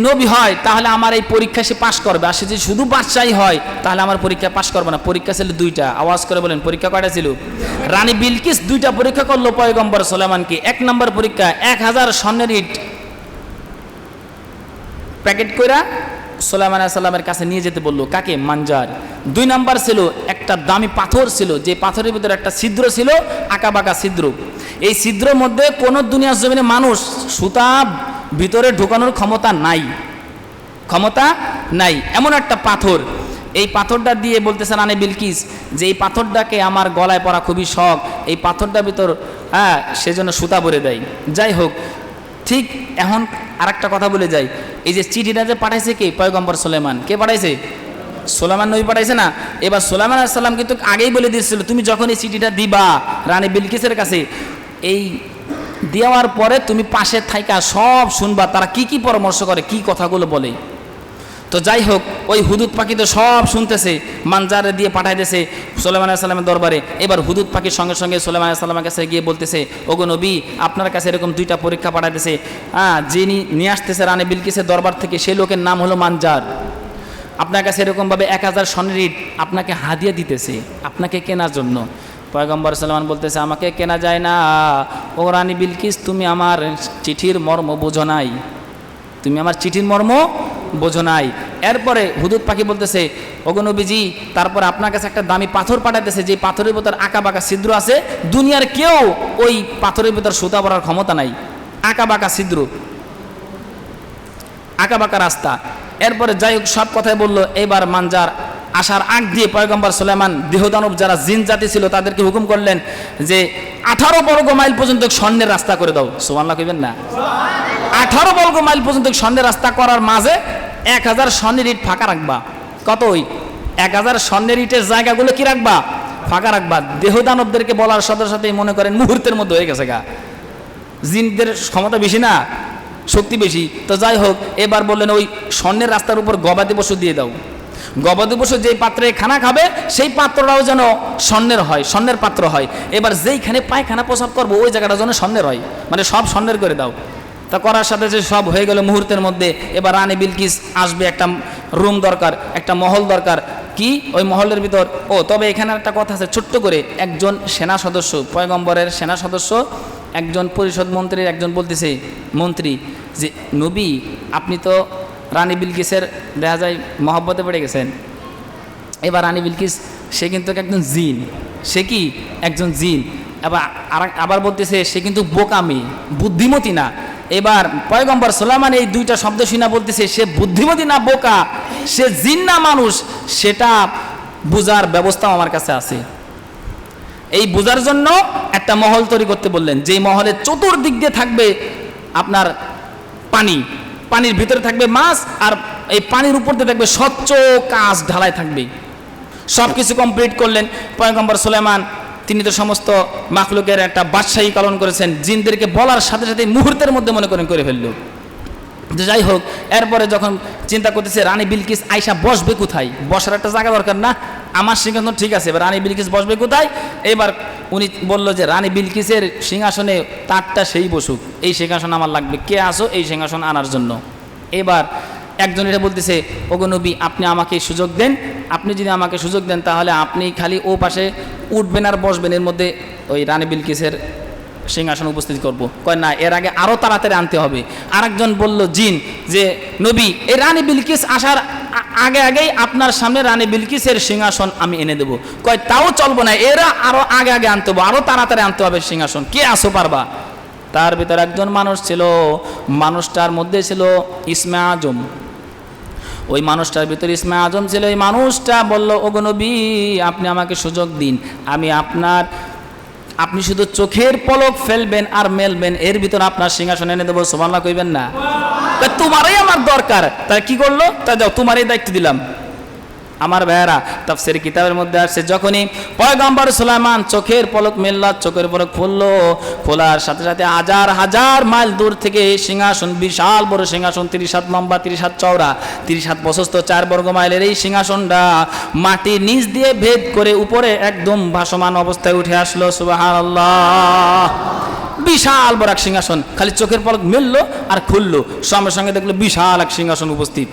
নবী হয় তাহলে আমার এই পরীক্ষা সে পাশ করবে, আর সে যদি শুধু বাদশাহী হয় তাহলে আমার পরীক্ষা পাশ করবে না। পরীক্ষা ছিল 2টা, আওয়াজ করে বলেন পরীক্ষা কয়টা ছিল? রানী বিলকিস 2টা পরীক্ষা করলো পয়গম্বর সুলাইমানকে। 1 নম্বর পরীক্ষা, 1000 স্বর্ণের ইট প্যাকেট কইরা সুলাইমান আলাইহিস সালামের কাছে নিয়ে যেতে বললো, কাকে? মানজার। 2 নাম্বার ছিল একটা দামি পাথর ছিল, যে পাথরের ভিতরে একটা ছিদ্র ছিল, আঁকা বাঁকা ছিদ্র। এই ছিদ্রের মধ্যে কোনো দুনিয়ার জমিনে মানুষ সুতা ভিতরে ঢোকানোর ক্ষমতা নাই, এমন একটা পাথর। এই পাথরটা দিয়ে বলতেছে রানী বিলকিস যে এই পাথরটাকে আমার গলায় পরা খুবই শখ, এই পাথরটার ভিতর সেজন্য সুতা ভরে দেয়। যাই হোক, ঠিক এখন আর একটা কথা বলে যাই, এই যে চিঠিটা যে পাঠাইছে কে? পয়গম্বর সুলাইমান। কে পাঠাইছে? সুলাইমান নবী পাঠাইছে না? এবার সুলাইমান আলাইহিস সালাম কিন্তু আগেই বলে দিয়েছিল, তুমি যখন এই চিঠিটা দিবা রানী বিলকিসের কাছে, এই দেওয়ার পরে তুমি পাশে থাইকা সব শুনবা তারা কি কি পরামর্শ করে, কি কথাগুলো বলে। তো যাই হোক, ওই হুদুদ পাখি তো সব শুনতেছে, মানজারে দিয়ে পাঠাইতেছে সুলাইমান আলাইহিস সালামের দরবারে। এবার হুদুদ পাখির সঙ্গে সঙ্গে সুলাইমান আলাইহিস সালামের কাছে গিয়ে বলতেছে, ওগো নবী, আপনার কাছে এরকম 2টা পরীক্ষা পাঠাইতেছে, যিনি নিয়ে আসতেছে রানী বিলকিসের দরবার থেকে, সেই লোকের নাম হলো মানজার। আপনার কাছে এরকমভাবে 1000 স্বর্ণের ইট আপনাকে হাদিয়া দিতেছে, আপনাকে কেনার জন্য। পয়গম্বর সুলাইমান বলতেছে, আমাকে কেনা যায় না। ও রানী বিলকিস, তুমি আমার চিঠির মর্ম বোঝো নাই, তুমি আমার চিঠির মর্ম বোঝো নাই। এরপরে হুদুদ পাখি বলতেছে, ওগো নবীজি, তারপর আপনার কাছে একটা দামি পাথর পাঠাইতেছে, যে পাথরের ভিতর আঁকা বাঁকা ছিদ্র আছে, দুনিয়ার কেউ ওই পাথরের ভিতর সুতা পরার ক্ষমতা নাই, আঁকা বাঁকা ছিদ্র, আঁকা বাঁকা রাস্তা। এরপরে যাই হোক সব কথাই বললো। এবার মানজার আসার আগ দিয়ে পয়গম্বর সুলাইমান দেহদানব যারা জিন জাতি ছিল তাদেরকে হুকুম করলেন যে 18 বর্গ মাইল পর্যন্ত স্বর্ণের রাস্তা করে দাও। সুবহানাল্লাহ কইবেন না? 18 বর্গ মাইল পর্যন্ত স্বর্ণের রাস্তা করার মাঝে 1000 স্বর্ণের ইট ফাঁকা রাখবা। কত? ওই 1000 স্বর্ণের ইটের জায়গাগুলো কি রাখবা? ফাঁকা রাখবা। দেহদানবদেরকে বলার সাথে সাথেই মনে করেন মুহূর্তের মধ্যে হয়ে গেছে গা। জিনদের ক্ষমতা বেশি না, শক্তি বেশি। তো যাই হোক, এবার বললেন ওই স্বর্ণের রাস্তার উপর গবাদি পশু দিয়ে দাও। গবাদি পশু যেই পাত্রে খানা খাবে সেই পাত্রটাও যেন স্বর্ণের হয়, স্বর্ণের পাত্র হয়। এবার যেইখানে পায়খানা প্রসাব করবো ওই জায়গাটা যেন স্বর্ণের হয়, মানে সব স্বর্ণের করে দাও। তা করার সাথে যে সব হয়ে গেল মুহূর্তের মধ্যে। এবার রানী বিলকিস আসবে, একটা রুম দরকার, একটা মহল দরকার। কি ওই মহলের ভিতর? তবে এখানে একটা কথা আছে ছোট্ট করে। একজন সেনা সদস্য, পয়গম্বরের সেনা সদস্য, একজন পরিষদ মন্ত্রীর একজন বলতেছে মন্ত্রী যে নবী আপনি তো রানী বিলকিসের দেখা যায় মহব্বতে পড়ে গেছেন। এবার রানী বিলকিস সে কিন্তু একজন জিন, সে কি একজন জিন। আবার বলতেছে সে কিন্তু বোকামি, বুদ্ধিমতী না। এবার পয়গম্বর সুলাইমান এই দুইটা শব্দ শুনা বলতেছে সে বুদ্ধিমতী না বোকা, সে জিন না মানুষ, সেটা বুঝার ব্যবস্থা আমার কাছে আছে। এই বুঝার জন্য একটা মহল তৈরি করতে বললেন, যেই মহলের চতুর্দিক দিয়ে থাকবে আপনার পানি, পানির ভিতরে থাকবে মাছ, আর এই পানির উপর দিয়ে থাকবে স্বচ্ছ কাঁচ ঢালাই থাকবে। সব কিছু কমপ্লিট করলেন পয়গম্বর সুলাইমান। তিনি তো সমস্ত মাখলুকের একটা বাদশাহী পালন করেছেন, জিনদেরকে বলার সাথে সাথে মুহূর্তের মধ্যে মনে করেন করে ফেললো। যাই হোক, এরপরে যখন চিন্তা করতেছে রানী বিলকিস আয়সা বসবে কোথায়, বসার একটা জায়গা দরকার না? আমার সিংহাসন ঠিক আছে, এবার রানী বিলকিস বসবে কোথায়? এবার উনি বলল যে রানী বিলকিসের সিংহাসনে তারটা সেই বসুক, এই সিংহাসন আমার লাগবে, কে আসো এই সিংহাসন আনার জন্য। এবার একজন এটা বলতেছে ওগো নবী আপনি আমাকে সুযোগ দেন, আপনি যদি আমাকে সুযোগ দেন তাহলে আপনি খালি ও পাশে উঠবেন আর বসবেন, এর মধ্যে ওই রানী বিলকিসের সিংহাসন উপস্থিত করব। কয় না, এর আগে আরও তাড়াতাড়ি আনতে হবে। আরেকজন বলল জিন যে নবী এই রানী বিলকিস আসার আগে আগেই আপনার সামনে রানী বিলকিসের সিংহাসন আমি এনে দেবো। কয় তাও চলবো না, এরা আরও আগে আগে আনতে হবে, আরও তাড়াতাড়ি আনতে হবে সিংহাসন, কে আসো পারবা? তার ভিতর একজন মানুষ ছিল, মানুষটার মধ্যে ছিল ইসমে আজম। ওই মানুষটার ভিতরে ইসমে আজম ছিল। ওই মানুষটা বলল ওগো নবী আপনি আমাকে সুযোগ দিন, আমি আপনি শুধু চোখের পলক ফেলবেন আর মেলবেন, এর ভিতর আপনার সিংহাসন এনে দেবো। সুবহানাল্লাহ কইবেন না? তোমারই আমার দরকার। তাই কি করলো? তা যাও তোমারই দায়িত্ব দিলাম। আমার ভাইয়েরা, তাফসীর কিতাবের মধ্যে আসছে যখনই পয়গম্বর সুলাইমান চোখের পলক মেললা, চোখের পলক খুললো, খোলার সাথে সাথে হাজার হাজার মাইল দূর থেকে সিংহাসন, বিশাল বড় সিংহাসন, 30 হাত লম্বা, 30 হাত চওড়া, 30 হাত প্রশস্ত, 4 বর্গ মাইলের এই সিংহাসনটা মাটির নিচ দিয়ে ভেদ করে উপরে একদম ভাসমান অবস্থায় উঠে আসলো। সুবহানাল্লাহ! বিশাল বড় এক সিংহাসন, খালি চোখের পলক মেললো আর খুললো, সঙ্গে সঙ্গে দেখলো বিশাল এক সিংহাসন উপস্থিত।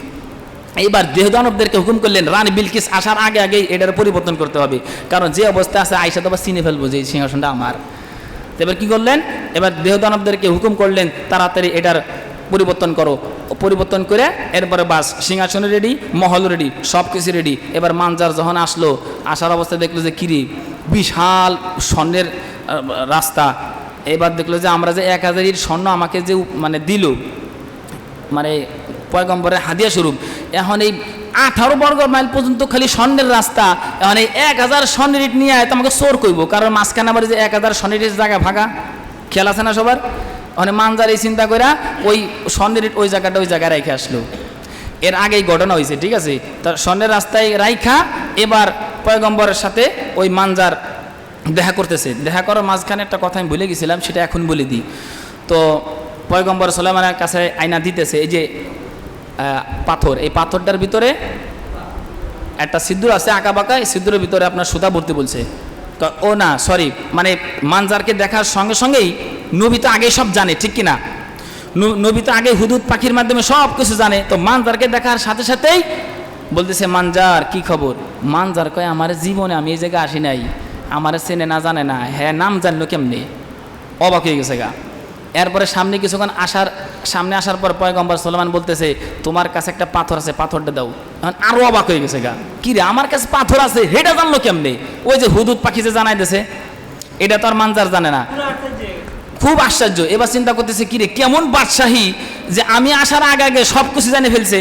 এইবার দেহদানবদেরকে হুকুম করলেন রানী বিলকিস আসার আগে আগেই এটার পরিবর্তন করতে হবে, কারণ যে অবস্থা আছে আয়সা তো আবার চিনে ফেলবো যে এই সিংহাসনটা আমার। এবার কি করলেন? এবার দেহদানবদেরকে হুকুম করলেন তাড়াতাড়ি এটার পরিবর্তন করো। পরিবর্তন করে এরপরে বাস সিংহাসন রেডি, মহল রেডি, সব কিছু রেডি। এবার মানজার যখন আসলো, আসার অবস্থায় দেখলো যে কিরি বিশাল স্বর্ণের রাস্তা। এবার দেখলো যে আমরা যে 1000 স্বর্ণ আমাকে যে মানে দিল, মানে পয়গম্বরের হাদিয়া স্বরূপ, এখন এই 18 বর্গ মাইল পর্যন্ত খালি স্বর্ণের রাস্তা, এখন এই 1000 স্বর্ণের ইট নিয়ে আয় তো আমাকে চোর কইব, কারণ মাঝখানে আবার যে 1000 স্বর্ণের ইটের জায়গা ভাগা, খেয়াল আছে না সবার? মানে মানজার এই চিন্তা করে ওই স্বর্ণের ইট ওই জায়গায় রেখে আসলো। এর আগেই ঘটনা হয়েছে, ঠিক আছে? তার স্বর্ণের রাস্তায় রাইখা এবার পয়গম্বরের সাথে ওই মানজার দেখা করতেছে। দেখা করার মাঝখানে একটা কথা আমি ভুলে গেছিলাম, সেটা এখন বলে দিই। তো পয়গম্বর সুলাইমানের কাছে আয়না দিতেছে, এই যে পাথর, এই পাথরটার ভিতরে একটা সিঁদুর আছে আঁকা বাঁকা, এই সিঁদুরের ভিতরে আপনার সুতা ভরতে বলছে। ও না সরি, মানে মানজারকে দেখার সঙ্গে সঙ্গেই নবী তো আগে সব জানে, ঠিক কিনা? নবী তো আগে হুদুদ পাখির মাধ্যমে সব কিছু জানে। তো মানজারকে দেখার সাথে সাথেই বলতেছে মানজার কি খবর? মানজার কয় আমার জীবনে আমি এই জায়গায় আসি নাই, আমার চেনে না জানে না, হ্যাঁ নাম জানলো কেমনি? অবাক হয়ে গেছে গা। এরপরে সামনে কিছুক্ষণ সামনে আসার পর পয়গম্বর সুলাইমান বলতেছে তোমার কাছে একটা পাথর আছে, পাথরটা দাও। এখন আরো অবাক হয়ে গেছে গা, কি রে আমার কাছে পাথর আছে, হেটা জানলো কেমনে? ওই যে হুদুদ পাখি যে জানাই দিয়েছে, এটা তো আর মানজার জানে না। খুব আশ্চর্য। এবার চিন্তা করতেছে কি রে কেমন বাদশাহী যে আমি আসার আগে আগে সব কিছু জানে ফেলছে।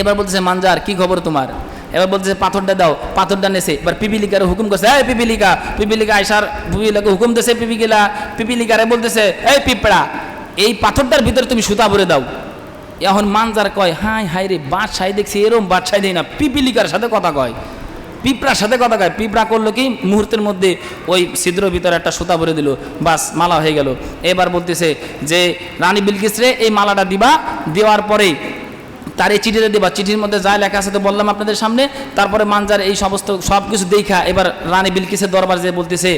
এবার বলতেছে মানজার কি খবর তোমার? এবার বলতেছে পাথরটা দাও, পাথরটা নেছে। এবার পিপিলিকারে হুকুম করছে, এই পিপিলিকা আইসার পিপিলিকাকে হুকুম দিয়েছে, পিপিলিকারে বলতেছে, এই পিঁপড়া এই পাথরটার ভিতরে তুমি সুতা ভরে দাও। এখন মানজার কয়, হাই রে বাদশাহী দেখছি এরম বাদশাহী দেয় না, পিপিলিকার সাথে কথা কয়, পিঁপড়ার সাথে কথা কয়। পিঁপড়া করলো কি, মুহূর্তের মধ্যে ওই ছিদ্রের ভিতরে একটা সুতা ভরে দিল, বাস মালা হয়ে গেল। এবার বলতেছে যে রানী বিলকিস রে এই মালাটা দিবা, দেওয়ার পরেই তার এই চিঠিটা দেবা, চিঠির মধ্যে যা লেখা আছে তো বললাম আপনাদের সামনে। তারপরে মানজার এই সমস্ত সব কিছু দেখা এবার রানী বিলকিসের দরবার যে বলতেছে,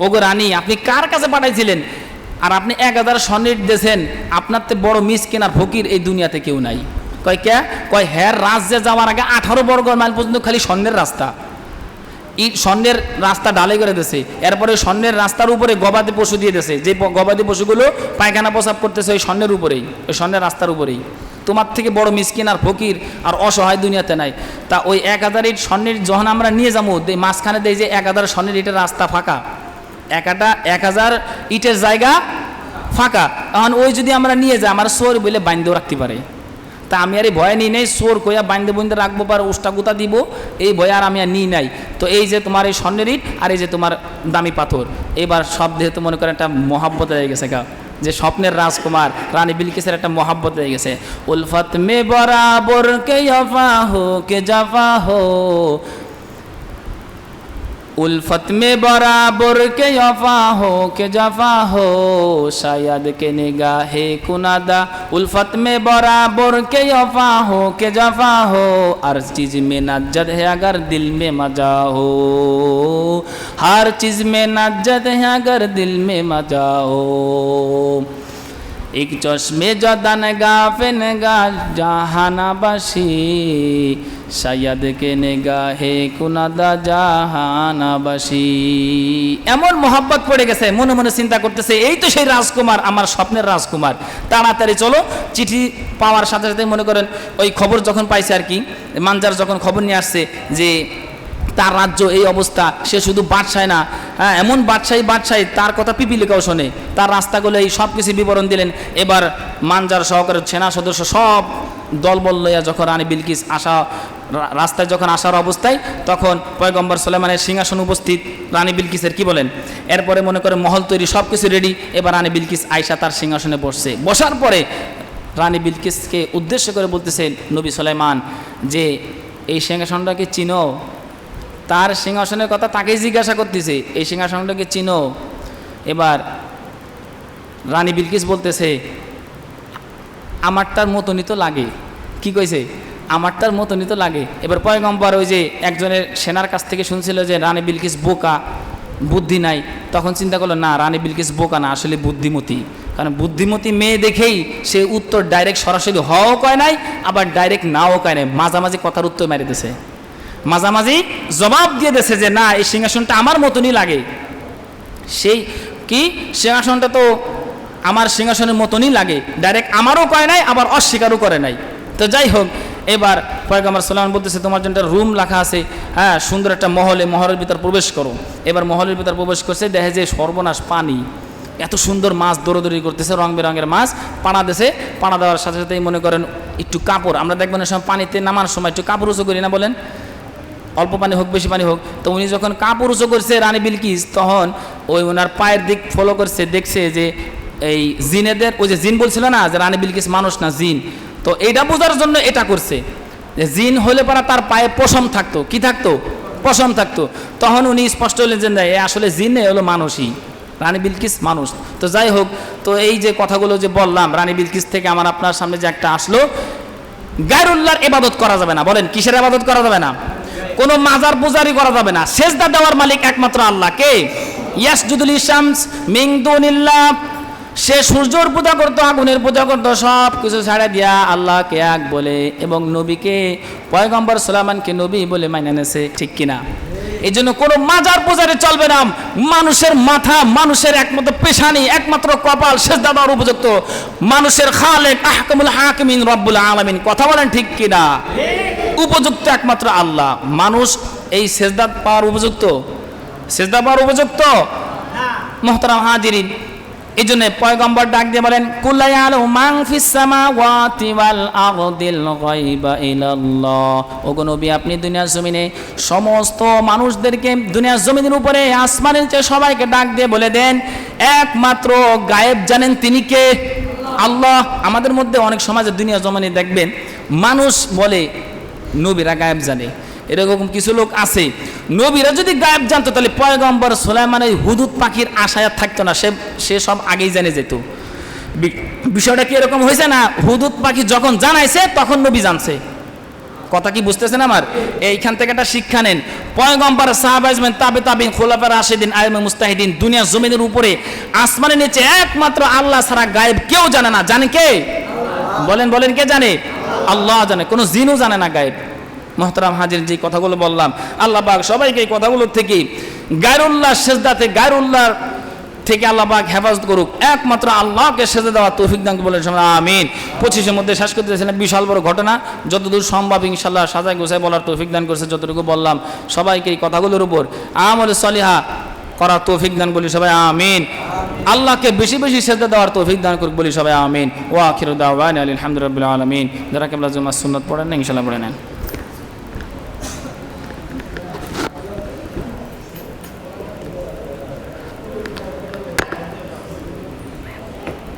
ওগো রানী আপনি কার কাছে পাঠাইছিলেন, আর আপনি 1000 স্বর্ণের দিয়েছেন, আপনার তো বড় মিসকিন আর ফকির এই দুনিয়াতে কেউ নাই। কয় কে? কয় হ্যাঁ, রাজ্যে যাওয়ার আগে 18 বর্গ মাইল পর্যন্ত খালি স্বর্ণের রাস্তা, স্বর্ণের রাস্তা ঢালাই করে দিয়েছে। এরপরে স্বর্ণের রাস্তার উপরে গবাদি পশু দিয়ে দিয়েছে, যে গবাদি পশুগুলো পায়খানা প্রসাব করতেছে ওই স্বর্ণের উপরেই, ওই স্বর্ণের রাস্তার উপরেই। তোমার থেকে বড় মিসকিন আর ফকির আর অসহায় দুনিয়াতে নাই। তা ওই 1000 ইট স্বর্ণের যখন আমরা নিয়ে যাবো, মাঝখানে দেয় যে 1000 স্বর্ণের ইটের রাস্তা ফাঁকা, 1000 ইটের জায়গা ফাঁকা। এখন ওই যদি আমরা নিয়ে যাই, আমার চোর বলে বাইন্ধেও রাখতে পারে। তা আমি আর এই ভয় নিই নাই, চোর কইয়া বাইন্ধে বইন্দে রাখবো পার উষ্টা গুতা দিব, এই ভয় আর আমি আর নিই নাই। তো এই যে তোমার এই স্বর্ণের ইট আর এই যে তোমার দামি পাথর, এবার সব যেহেতু মনে করেন একটা মহাব্বত হয়ে গেছে গা, যে স্বপ্নের রাজকুমার রানী বিলকিসের একটা মহাব্বত হয়ে গেছে। উলফত মে বরাবর কে জাফা হো কে জাফা হো, उल्फत में बराबर के वफा हो के जफा हो, शायद के निगाहे कुनादा। उल्फत में बराबर के वफा हो के जफा हो, हर चीज़ में नज्जत है अगर दिल में मजा हो, हर चीज़ में नज्जत है अगर दिल में मजा हो। एक चश्मे जदन गाफे नगा জাহানাবাসী, শায়াদ কে নেগাহে কুনাদা জাহানাবাসী। এমন মোহাব্বত পড়ে গেছে, মনে মনে চিন্তা করতেছে এই তো সেই রাজকুমার, আমার স্বপ্নের রাজকুমার। তাড়াতাড়ি চলো। চিঠি পাওয়ার সাথে সাথে মনে করেন ওই খবর যখন পাইছে আর কি, মানজার যখন খবর নিয়ে আসছে যে তার রাজ্য এই অবস্থা, সে শুধু বাদশাহ না, হ্যাঁ এমন বাদশাহী তার কথা পিপিলিকাও শোনে, তার রাস্তাগুলো এই সব কিছু বিবরণ দিলেন। এবার মানজার সহকারে সেনা সদস্য সব দলবল লইয়া যখন রানী বিলকিস রাস্তায় যখন আসার অবস্থায়, তখন পয়গম্বর সুলাইমানের সিংহাসন উপস্থিত। রানী বিলকিসের কি বলেন, এরপরে মনে করে মহল তৈরি, সব কিছু রেডি। এবার রানী বিলকিস আয়সা তার সিংহাসনে বসছে। বসার পরে রানী বিলকিসকে উদ্দেশ্য করে বলতেছে নবী সুলাইমান যে এই সিংহাসনটাকে চিনো? তার সিংহাসনের কথা তাকেই জিজ্ঞাসা করতেছে, এই সিংহাসনটাকে চিনো? এবার রানী বিলকিস বলতেছে আমারটার মতনই তো লাগে। কি কইছে? আমারটার মতনই তো লাগে। এবার পয়গম্বর ওই যে একজনের সেনার কাছ থেকে শুনছিল যে রানী বিলকিস বোকা, বুদ্ধি নাই, তখন চিন্তা করলো না, রানী বিলকিস বোকা না, আসলে বুদ্ধিমতী। কারণ বুদ্ধিমতী মেয়ে দেখেই সে উত্তর ডাইরেক্ট সরাসরি হও কয় নাই, আবার ডাইরেক্ট নাও কয় নাই, মাঝামাঝি কথার উত্তর মেরে দিছে, মাঝামাঝি জবাব দিয়ে দিয়েছে যে না, এই সিংহাসনটা আমার মতনই লাগে। সেই কি সিংহাসনটা তো আমার সিংহাসনের মতনই লাগে, ডাইরেক্ট আমারও কয় নাই, আবার অস্বীকারও করে নাই। তো যাই হোক, এবার পয়গম্বর সুলাইমান বলতেছে তোমার জন্য একটা রুম লেখা আছে, হ্যাঁ সুন্দর একটা মহলে, মহলের ভিতর প্রবেশ করো। এবার মহলের ভিতর প্রবেশ করছে, দেখে যে সর্বনাশ পানি, এত সুন্দর মাছ দৌড়দৌড়ি করতেছে, রং বেরঙের মাছ পানা দিয়েছে। পানা দেওয়ার সাথে সাথেই মনে করেন একটু কাপড়, আমরা দেখবেন সময় পানিতে নামার সময় একটু কাপড় উঁচু করি না, বলেন অল্প পানি হোক বেশি পানি হোক। তো উনি যখন কাপড় উঁচু করছে রানী বিলকিস, তখন ওই ওনার পায়ের দিক ফলো করছে, দেখছে যে এই জিনেদের, ওই যে জিন বলছিল না যে রানী বিলকিস মানুষ না জিন, তো এইটা বোঝার জন্য এটা করছে যে জিন হলে পারা তার পায়ে পশম থাকতো, কি থাকতো? পশম থাকতো। তখন উনি স্পষ্ট হলেন যে এ আসলে জিন নেই, হলো মানুষই, রানী বিলকিস মানুষ। তো যাই হোক, তো এই যে কথাগুলো যে বললাম, রানী বিলকিস থেকে আমার আপনার সামনে যে একটা আসলো, গায়রুল্লাহর ইবাদত করা যাবে না। বলেন কিসের ইবাদত করা যাবে না? কোনো মাজার পূজারি করা যাবে না। সেজদা দেওয়ার মালিক একমাত্র আল্লাহ। কে? ইয়াসজুদুল শামস মিন দুনিল্লাহ। সে সূর্যের পূজা করতো, আগুনের পূজা করতো, সব কিছু ছাড়া দিয়া আল্লাহকে এক বলে এবং নবীকে, পয়গম্বর সুলাইমানকে নবী বলে মাইনে নেছে, ঠিক কিনা? এই জন্য কোনো মাজার পূজারি চলবে না। মানুষের মাথা, মানুষের একমাত্র পেশানি, একমাত্র কপাল সেজদা দেওয়ার উপযুক্ত মানুষের খালেক আহকামুল হাকিমিন রব্বুল আলামিন। কথা বলেন ঠিক কিনা? উপযুক্ত একমাত্র আল্লাহ। মানুষ এই সেজদা পাওয়ার উপযুক্ত? সেজদা পাওয়ার উপযুক্ত? মুহতারাম হাজিরিন, এই জন্য পয়গম্বর ডাক দিয়ে বলেন কুল ইয়ালু মান ফিস সামাওয়াতি ওয়াল আরদিল গায়বা ইলাল্লাহ। ওগো নবী, আপনি দুনিয়ার জমিনে সমস্ত মানুষদেরকে, দুনিয়ার জমিনের উপরে আসমানের চেয়ে সবাইকে ডাক দিয়ে বলে দেন একমাত্র গায়েব জানেন তিনি কে? আল্লাহ। আমাদের মধ্যে অনেক সমাজে দুনিয়া জমিনে দেখবেন মানুষ বলে নবীরা গায়েব জানে, এরকম কিছু লোক আছে। নবীরা যদি গায়েব জানতো তাহলে পয়গম্বর সুলাইমানের হুদুদ পাখির আশায় থাকতো না, সে সব আগেই জেনে যেত। বিষয়টা কি এরকম হয়েছে না? হুদুদ পাখি যখন জানাইছে তখন নবী জানছে। কথা কি বুঝতেছেন আমার? এইখান থেকে একটা শিক্ষা নেন। পয়গম্বর, সাহাবায়ে কেরাম, তাবিঈন, খুলাফায়ে রাশিদিন, আইম্মে মুজতাহিদিন, দুনিয়ার জমিনের উপরে আসমানের নিচে একমাত্র আল্লাহ ছাড়া গায়েব কেউ জানে না। জানে কে? বলেন কে জানে? আল্লাহ জানে, কোনো জিনও জানে না গায়েব। মোহতারাম হাজির, যে কথাগুলো বললাম, আল্লাহ পাক সবাইকে এই কথাগুলোর থেকে, গায়রুল্লাহ সেজদাতে, গায়রুল্লাহ থেকে আল্লাহ পাক হেফাজত করুক। একমাত্র আল্লাহকে সেজদা দেওয়ার তৌফিক দান বলে আমিন। 25-এর মধ্যে শেষ করতে চাইছিলাম, বিশাল বড় ঘটনা, যতদূর সম্ভব ইনশাআল্লাহ সাজায় গোছায় বলার তৌফিক দান করেছে। যতটুকু বললাম সবাইকে এই কথাগুলোর উপর আমলে সলিহা করার তৌফিক দান বলি সবাই আমিন। আল্লাহকে বেশি বেশি সেজদা দেওয়ার তৌফিক দান করুক বলি সবাই আমিন। ওয়া আখিরু দাওয়ানা আলহামদুলিল্লাহি রাব্বিল আলামিন। যারা কেবলা জুমা সুন্নাত পড়েন না ইনশাআল্লাহ পড়ে নেন।